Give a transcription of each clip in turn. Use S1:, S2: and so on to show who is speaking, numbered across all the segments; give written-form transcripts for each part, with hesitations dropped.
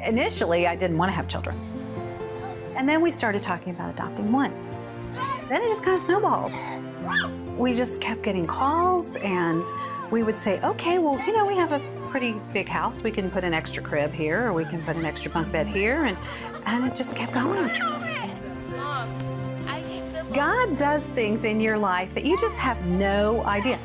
S1: Initially, I didn't want to have children. And then we started talking about adopting one. Then it just kind of snowballed. We just kept getting calls, and we would say, okay, well, you know, we have a pretty big house. We can put an extra crib here, or we can put an extra bunk bed here, and it just kept going. God does things in your life that you just have no idea.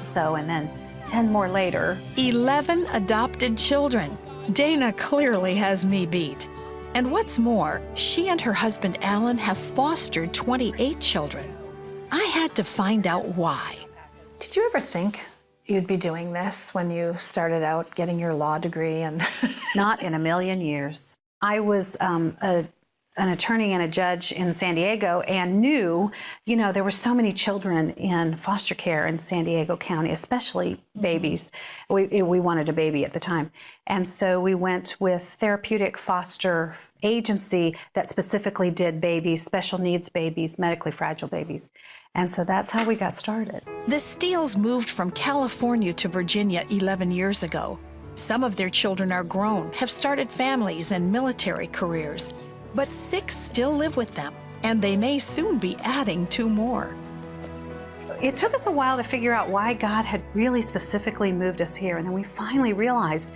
S1: So, and then 10 more later.
S2: 11 adopted children. Dana clearly has me beat. And what's more, she and her husband Alan have fostered 28 children. I had to find out why.
S3: Did you ever think you'd be doing this when you started out getting your law degree? And
S1: Not in a million years. I was an attorney and a judge in San Diego, and knew, you know, there were so many children in foster care in San Diego County, especially babies. We wanted a baby at the time. And so we went with Therapeutic Foster Agency that specifically did babies, special needs babies, medically fragile babies. And so that's how we got started.
S2: The Steeles moved from California to Virginia 11 years ago. Some of their children are grown, have started families and military careers. But 6 still live with them, and they may soon be adding 2 more.
S1: It took us a while to figure out why God had really specifically moved us here, and then we finally realized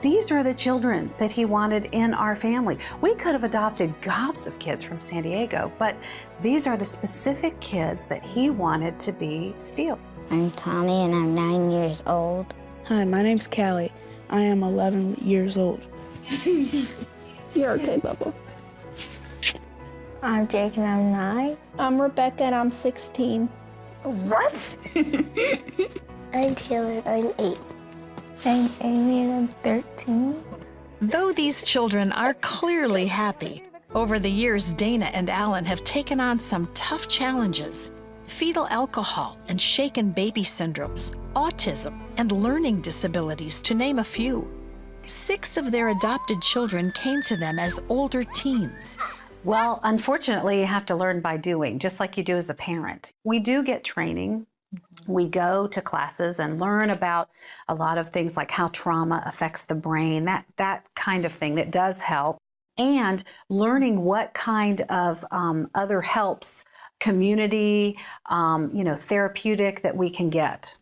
S1: these are the children that He wanted in our family. We could have adopted gobs of kids from San Diego, but these are the specific kids that He wanted to be Steele's.
S4: I'm Tommy, and I'm 9 years old.
S5: Hi, my name's Callie. I am 11 years old. You're okay, Bubba.
S4: I'm Jake, and I'm 9.
S5: I'm Rebecca, and I'm 16.
S4: What? I'm Taylor, I'm 8. I'm Amy, and I'm 13.
S2: Though these children are clearly happy, over the years Dana and Alan have taken on some tough challenges. Fetal alcohol and shaken baby syndromes, autism, and learning disabilities, to name a few. 6 of their adopted children came to them as older teens.
S1: Well, unfortunately, you have to learn by doing, just like you do as a parent. We do get training. We go to classes and learn about a lot of things like how trauma affects the brain, that kind of thing that does help, and learning what kind of other helps, community, therapeutic, that we can get.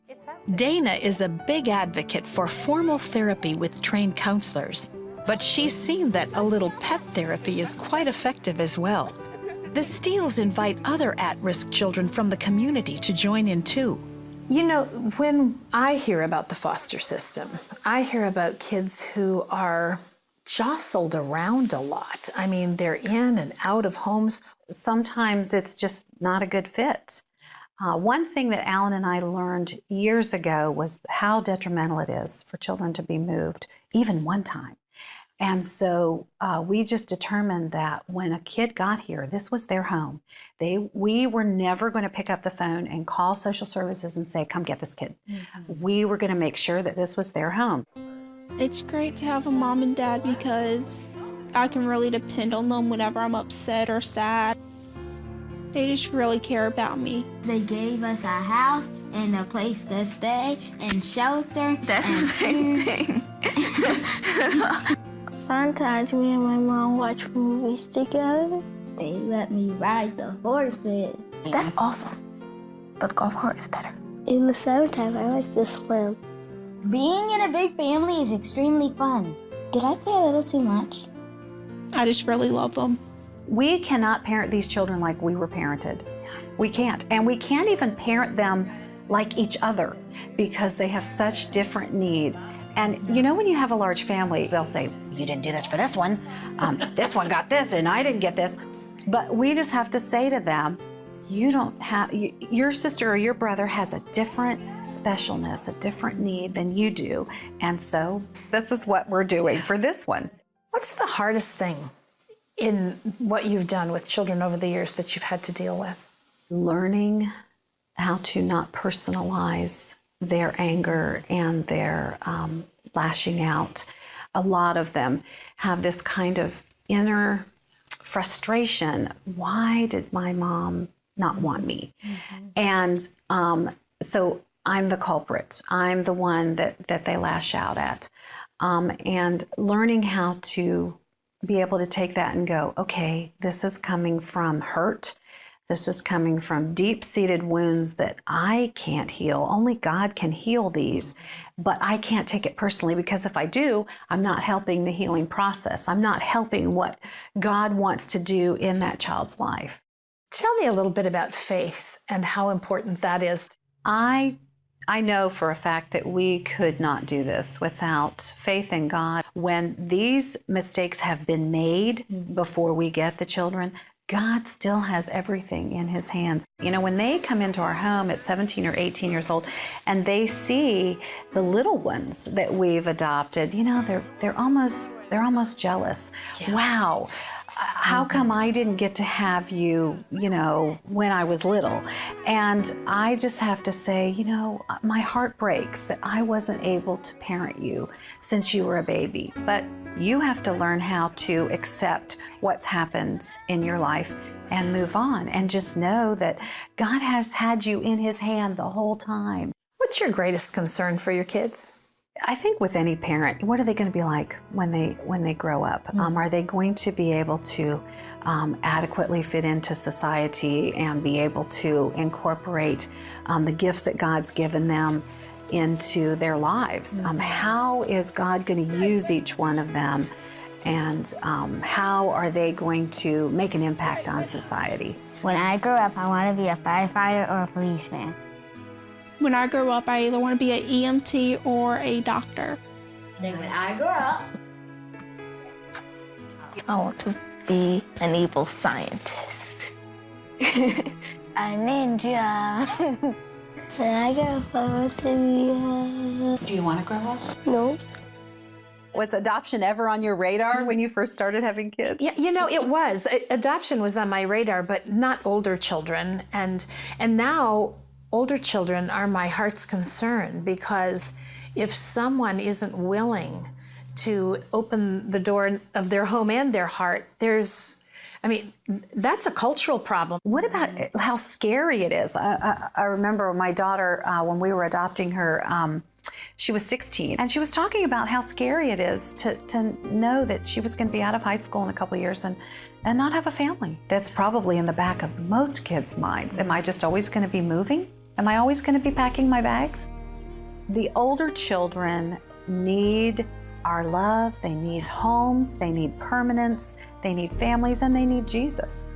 S2: Dana is a big advocate for formal therapy with trained counselors, but she's seen that a little pet therapy is quite effective as well. The Steeles invite other at-risk children from the community to join in too.
S3: you know, when I hear about the foster system, I hear about kids who are jostled around a lot. I mean, they're in and out of homes.
S1: Sometimes it's just not a good fit. One thing that Alan and I learned years ago was how detrimental it is for children to be moved, even one time. And so we just determined that when a kid got here, this was their home. We were never going to pick up the phone and call social services and say, come get this kid. Mm-hmm. We were going to make sure that this was their home.
S5: It's great to have a mom and dad because I can really depend on them whenever I'm upset or sad. They just really care about me.
S4: They gave us a house and a place to stay and shelter.
S6: That's the same thing.
S4: Sometimes me and my mom watch movies together. They let me ride the horses.
S6: That's awesome. But the golf cart is better.
S4: In the summertime, I like to swim. Being in a big family is extremely fun. Did I say a little too much?
S5: I just really love them.
S1: We cannot parent these children like we were parented. We can't. And we can't even parent them like each other because they have such different needs. And you know, when you have a large family, they'll say, you didn't do this for this one. This one got this and I didn't get this. But we just have to say to them, you don't have, your sister or your brother has a different specialness, a different need than you do. And so this is what we're doing for this one.
S3: What's the hardest thing in what you've done with children over the years that you've had to deal with?
S1: Learning how to not personalize their anger and their lashing out. A lot of them have this kind of inner frustration. Why did my mom not want me? Mm-hmm. And so I'm the culprit. I'm the one that they lash out at. And learning how to be able to take that and go, okay, this is coming from hurt. This is coming from deep-seated wounds that I can't heal. Only God can heal these, but I can't take it personally, because if I do, I'm not helping the healing process. I'm not helping what God wants to do in that child's life.
S3: Tell me a little bit about faith and how important that is.
S1: I know for a fact that we could not do this without faith in God. When these mistakes have been made before we get the children, God still has everything in his hands. You know, when they come into our home at 17 or 18 years old and they see the little ones that we've adopted, you know, they're almost jealous. Yeah. Wow. How come I didn't get to have you, you know, when I was little? And I just have to say, you know, my heart breaks that I wasn't able to parent you since you were a baby. But you have to learn how to accept what's happened in your life and move on, and just know that God has had you in his hand the whole time.
S3: What's your greatest concern for your kids?
S1: I think with any parent, what are they going to be like when they grow up? Are they going to be able to adequately fit into society and be able to incorporate the gifts that God's given them into their lives? How is God going to use each one of them? And how are they going to make an impact on society?
S4: When I grow up, I want to be a firefighter or a policeman.
S5: When I grow up, I either want to be an EMT or a doctor.
S4: So when I grow up,
S6: I want to be an evil scientist.
S4: a ninja. When I grow up, I want to be
S1: Do you want to grow up?
S4: No.
S1: Was adoption ever on your radar when you first started having kids?
S3: Yeah, you know, it was. Adoption was on my radar, but not older children. And now older children are my heart's concern, because if someone isn't willing to open the door of their home and their heart, that's a cultural problem.
S1: What about how scary it is? I remember my daughter, when we were adopting her, she was 16, and she was talking about how scary it is to know that she was going to be out of high school in a couple of years and not have a family. That's probably in the back of most kids' minds. Am I just always going to be moving? Am I always going to be packing my bags? The older children need our love, they need homes, they need permanence, they need families, and they need Jesus.